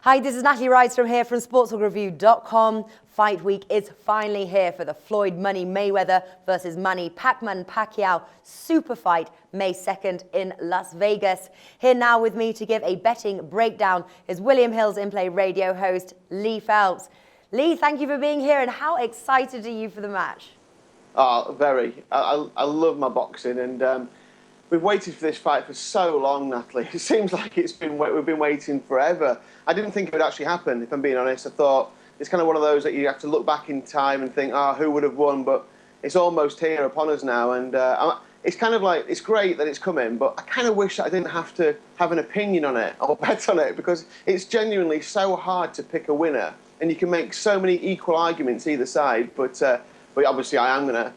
Hi, this is Natalie Rydstrom here from sportsreview.com. Fight week is finally here for the Floyd Money Mayweather versus Manny Pacquiao super fight May 2nd in Las Vegas. Here now with me to give a betting breakdown is William Hill's In Play radio host, Lee Phelps. Lee, thank you for being here, and how excited are you for the match? Oh, very. I love my boxing, and we've waited for this fight for so long, Natalie. It seems like we've been waiting forever. I didn't think it would actually happen, if I'm being honest. I thought it's kind of one of those that you have to look back in time and think, who would have won? But it's almost here upon us now, and it's kind of like, it's great that it's coming, but I kind of wish that I didn't have to have an opinion on it or bet on it, because it's genuinely so hard to pick a winner, and you can make so many equal arguments either side, but obviously I am going to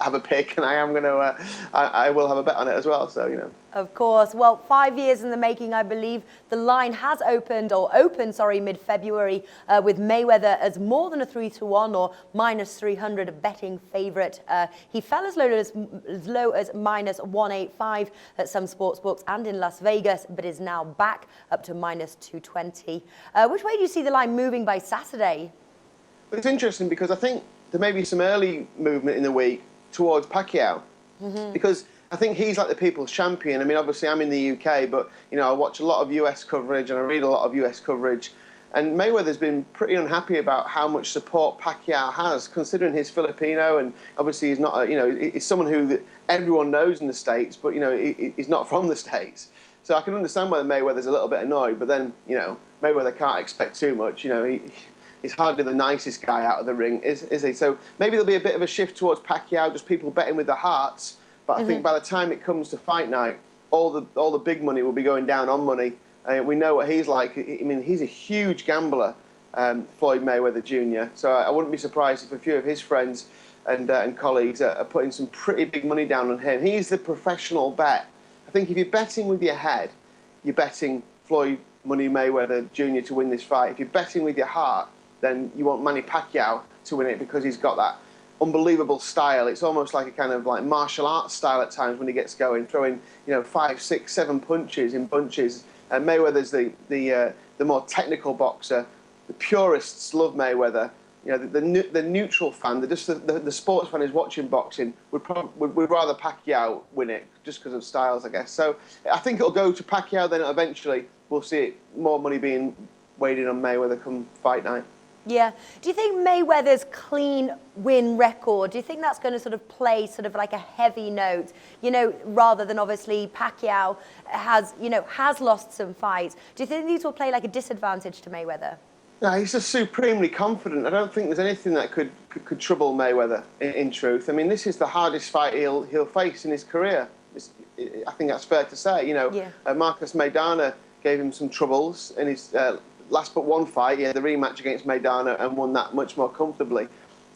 have a pick, and I will have a bet on it as well, so, you know. Of course. Well, 5 years in the making, I believe. The line has opened mid-February with Mayweather as more than a 3-1 or minus 300 betting favourite. He fell as low as minus 185 at some sports books and in Las Vegas, but is now back up to minus 220. Which way do you see the line moving by Saturday? Well, it's interesting because I think there may be some early movement in the week towards Pacquiao, because I think he's like the people's champion. I mean, obviously I'm in the UK, but you know, I watch a lot of US coverage and I read a lot of US coverage, and Mayweather's been pretty unhappy about how much support Pacquiao has, considering he's Filipino, and obviously he's not, you know, he's someone who everyone knows in the States, but you know, he's not from the States. So I can understand why Mayweather's a little bit annoyed, but then, you know, Mayweather can't expect too much. You know, he's hardly the nicest guy out of the ring, is he? So maybe there'll be a bit of a shift towards Pacquiao, just people betting with their hearts. But I think by the time it comes to fight night, all the big money will be going down on money. We know what he's like. I mean, he's a huge gambler, Floyd Mayweather Jr. So I wouldn't be surprised if a few of his friends and colleagues are putting some pretty big money down on him. He's the professional bet. I think if you're betting with your head, you're betting Floyd Money Mayweather Jr. to win this fight. If you're betting with your heart, then you want Manny Pacquiao to win it because he's got that unbelievable style. It's almost like a kind of like martial arts style at times when he gets going, throwing, you know, 5, 6, 7 punches in bunches. And Mayweather's the more technical boxer. The purists love Mayweather. You know, the neutral fan, the sports fan who's watching boxing would rather Pacquiao win it just because of styles, I guess. So I think it'll go to Pacquiao, then eventually we'll see more money being weighed in on Mayweather come fight night. Yeah. Do you think Mayweather's clean win record, do you think that's going to sort of play sort of like a heavy note, you know, rather than obviously Pacquiao has lost some fights? Do you think these will play like a disadvantage to Mayweather? No, he's just supremely confident. I don't think there's anything that could trouble Mayweather, in truth. I mean, this is the hardest fight he'll face in his career. I think that's fair to say. You know, yeah. Marcus Maidana gave him some troubles in his last but one fight. He had the rematch against Maidana and won that much more comfortably.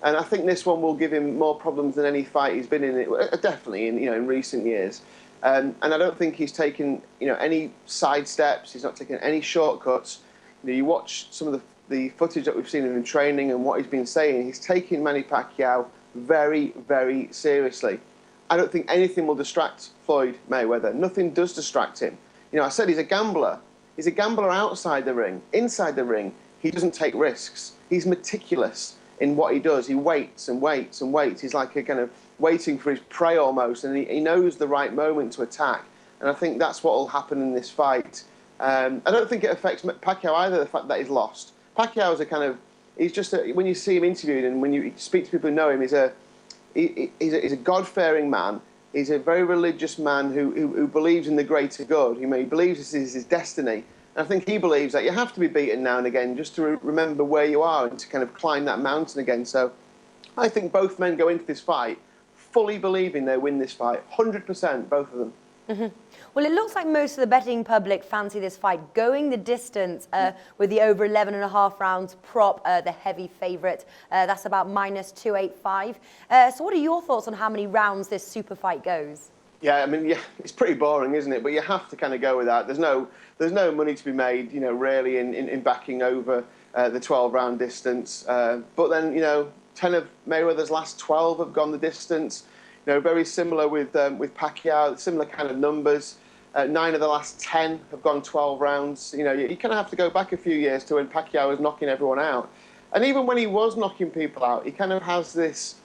And I think this one will give him more problems than any fight he's been in, definitely in recent years. And I don't think he's taken any side steps. He's not taken any shortcuts. You know, you watch some of the footage that we've seen of him in training and what he's been saying. He's taking Manny Pacquiao very, very seriously. I don't think anything will distract Floyd Mayweather. Nothing does distract him. You know, I said he's a gambler. He's a gambler outside the ring. Inside the ring, he doesn't take risks. He's meticulous in what he does. He waits and waits and waits. He's like a kind of waiting for his prey almost, and he knows the right moment to attack. And I think that's what will happen in this fight. I don't think it affects Pacquiao either, the fact that he's lost. Pacquiao is a kind of, he's just, when you see him interviewed and when you speak to people who know him, he's a God-fearing man. He's a very religious man who believes in the greater good. He believes this is his destiny. And I think he believes that you have to be beaten now and again just to remember where you are and to kind of climb that mountain again. So I think both men go into this fight fully believing they win this fight, 100%, both of them. Well, it looks like most of the betting public fancy this fight going the distance with the over 11.5 rounds prop, the heavy favourite. That's about minus 285. So what are your thoughts on how many rounds this super fight goes? Yeah, I mean, yeah, it's pretty boring, isn't it? But you have to kind of go with that. There's no money to be made, you know, really in backing over the 12-round distance. But then, you know, 10 of Mayweather's last 12 have gone the distance. You know, very similar with Pacquiao, similar kind of numbers. 9 of the last 10 have gone 12 rounds. You know, you kind of have to go back a few years to when Pacquiao was knocking everyone out. And even when he was knocking people out, he kind of has this...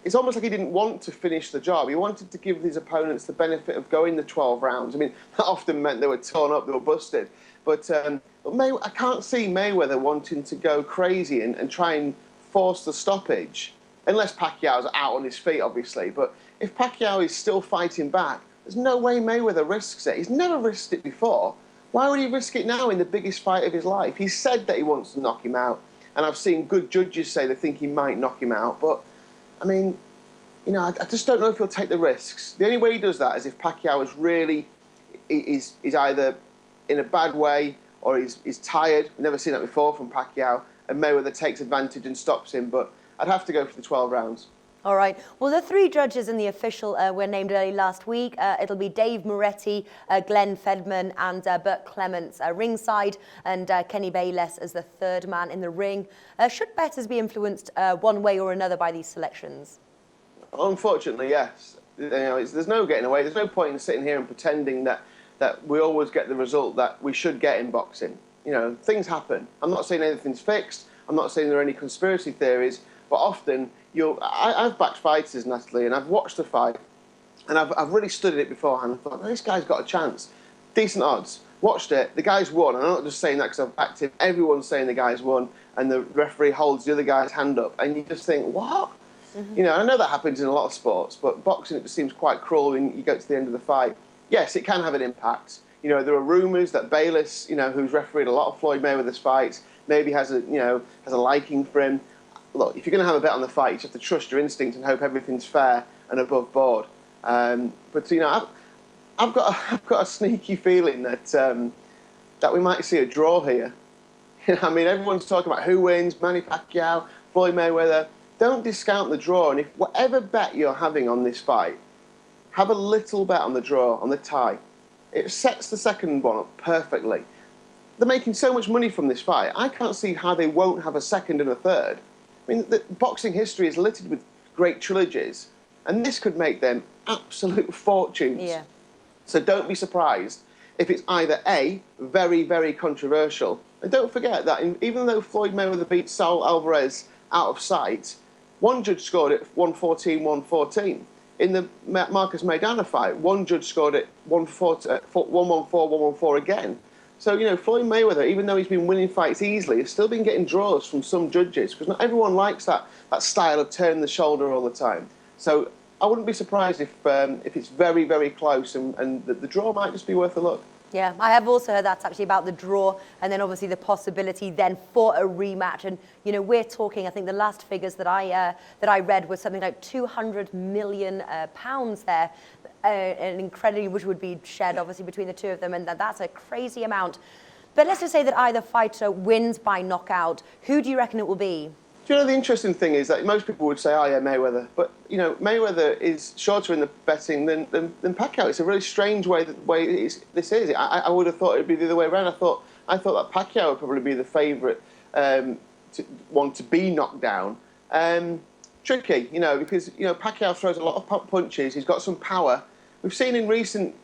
It's almost like he didn't want to finish the job. He wanted to give his opponents the benefit of going the 12 rounds. I mean, that often meant they were torn up, they were busted. But I can't see Mayweather wanting to go crazy and try and force the stoppage, unless Pacquiao's out on his feet, obviously. But if Pacquiao is still fighting back, there's no way Mayweather risks it. He's never risked it before. Why would he risk it now in the biggest fight of his life? He said that he wants to knock him out, and I've seen good judges say they think he might knock him out. But, I mean, you know, I just don't know if he'll take the risks. The only way he does that is if Pacquiao is really, is either in a bad way or he's tired. We've never seen that before from Pacquiao, and Mayweather takes advantage and stops him. But I'd have to go for the 12 rounds. All right. Well, the 3 judges in the official were named early last week. It'll be Dave Moretti, Glenn Fedman, and Burt Clements ringside, and Kenny Bayless as the 3rd man in the ring. Should bettors be influenced one way or another by these selections? Unfortunately, yes. You know, there's no getting away. There's no point in sitting here and pretending that we always get the result that we should get in boxing. You know, things happen. I'm not saying anything's fixed. I'm not saying there are any conspiracy theories, but often I've backed fighters, Natalie, and I've watched the fight, and I've really studied it beforehand and thought, oh, this guy's got a chance. Decent odds. Watched it. The guy's won. And I'm not just saying that because I've backed him. Everyone's saying the guy's won, and the referee holds the other guy's hand up, and you just think, what? Mm-hmm. You know, I know that happens in a lot of sports, but boxing, it just seems quite cruel when you get to the end of the fight. Yes, it can have an impact. You know, there are rumours that Bayless, you know, who's refereed a lot of Floyd Mayweather's fights, maybe has a liking for him. Look, if you're going to have a bet on the fight, you just have to trust your instinct and hope everything's fair and above board. But you know, I've got a sneaky feeling that we might see a draw here. You know, I mean, everyone's talking about who wins, Manny Pacquiao, Floyd Mayweather. Don't discount the draw, and if whatever bet you're having on this fight, have a little bet on the draw, on the tie. It sets the second one up perfectly. They're making so much money from this fight. I can't see how they won't have a second and a third. I mean, the boxing history is littered with great trilogies, and this could make them absolute fortunes. Yeah. So don't be surprised if it's either A, very, very controversial, and don't forget that even though Floyd Mayweather beat Saul Alvarez out of sight, one judge scored it 114-114. In the Marcus Maidana fight, one judge scored it 114-114 again. So, you know, Floyd Mayweather, even though he's been winning fights easily, has still been getting draws from some judges, because not everyone likes that style of turning the shoulder all the time. So I wouldn't be surprised if it's very, very close, and the draw might just be worth a look. Yeah, I have also heard that's actually about the draw, and then obviously the possibility then for a rematch. And you know, we're talking. I think the last figures that I read was something like £200 million there, and incredibly, which would be shared obviously between the two of them, and that's a crazy amount. But let's just say that either fighter wins by knockout. Who do you reckon it will be? Do you know, the interesting thing is that most people would say, oh yeah, Mayweather. But, you know, Mayweather is shorter in the betting than Pacquiao. It's a really strange way this is. I would have thought it would be the other way around. I thought that Pacquiao would probably be the favourite one to be knocked down. Tricky, you know, because, you know, Pacquiao throws a lot of punches. He's got some power. We've seen in recent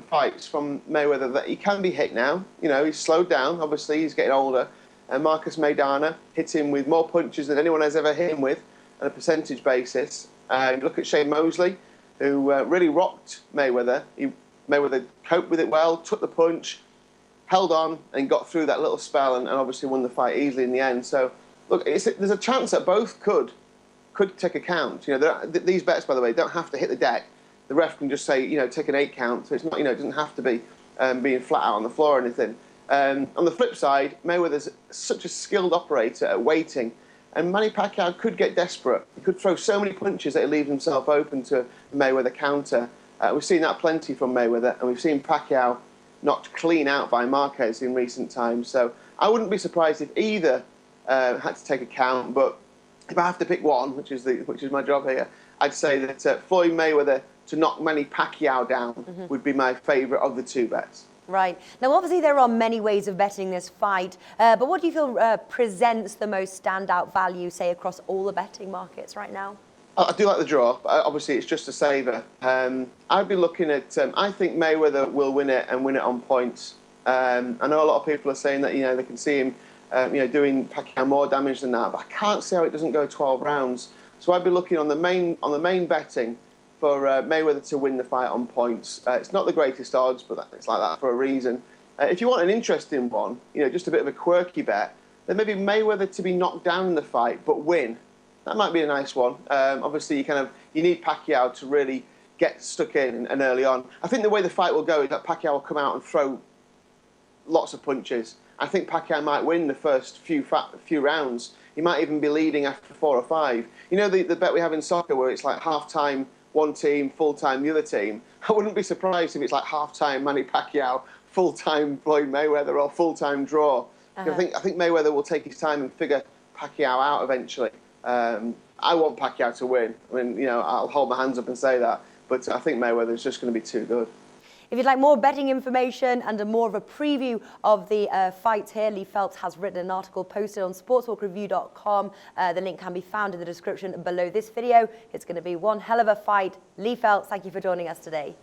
fights from Mayweather that he can be hit now. You know, he's slowed down. Obviously, he's getting older. And Marcus Maidana hit him with more punches than anyone has ever hit him with on a percentage basis. Look at Shane Mosley, who really rocked Mayweather. Mayweather coped with it well, took the punch, held on, and got through that little spell, and obviously won the fight easily in the end. So, look, there's a chance that both could take a count. You know, these bets, by the way, don't have to hit the deck. The ref can just say, you know, take an 8 count. So it's not, you know, it doesn't have to be being flat out on the floor or anything. On the flip side, Mayweather's such a skilled operator at waiting, and Manny Pacquiao could get desperate. He could throw so many punches that he leaves himself open to a Mayweather counter. We've seen that plenty from Mayweather, and we've seen Pacquiao knocked clean out by Marquez in recent times. So I wouldn't be surprised if either had to take a count. But if I have to pick one, which is my job here, I'd say that Floyd Mayweather to knock Manny Pacquiao down would be my favourite of the two bets. Right. Now, obviously, there are many ways of betting this fight, but what do you feel presents the most standout value, say, across all the betting markets right now? I do like the draw, but obviously it's just a saver. I'd be looking at. I think Mayweather will win it and win it on points. I know a lot of people are saying that they can see him, doing Pacquiao more damage than that, but I can't see how it doesn't go 12 rounds. So I'd be looking on the main betting for Mayweather to win the fight on points. It's not the greatest odds, but it's like that for a reason. If you want an interesting one, just a bit of a quirky bet, then maybe Mayweather to be knocked down in the fight but win. That might be a nice one. Obviously, you need Pacquiao to really get stuck in and early on. I think the way the fight will go is that Pacquiao will come out and throw lots of punches. I think Pacquiao might win the first few rounds. He might even be leading after 4 or 5. The bet we have in soccer where it's like half-time one team, full-time the other team. I wouldn't be surprised if it's like half-time Manny Pacquiao, full-time Floyd Mayweather, or full-time draw. I think Mayweather will take his time and figure Pacquiao out eventually. I want Pacquiao to win. I mean, I'll hold my hands up and say that, but I think Mayweather is just going to be too good. If you'd like more betting information and more of a preview of the fight here, Lee Phelps has written an article posted on sportswalkreview.com. The link can be found in the description below this video. It's going to be one hell of a fight. Lee Phelps, thank you for joining us today.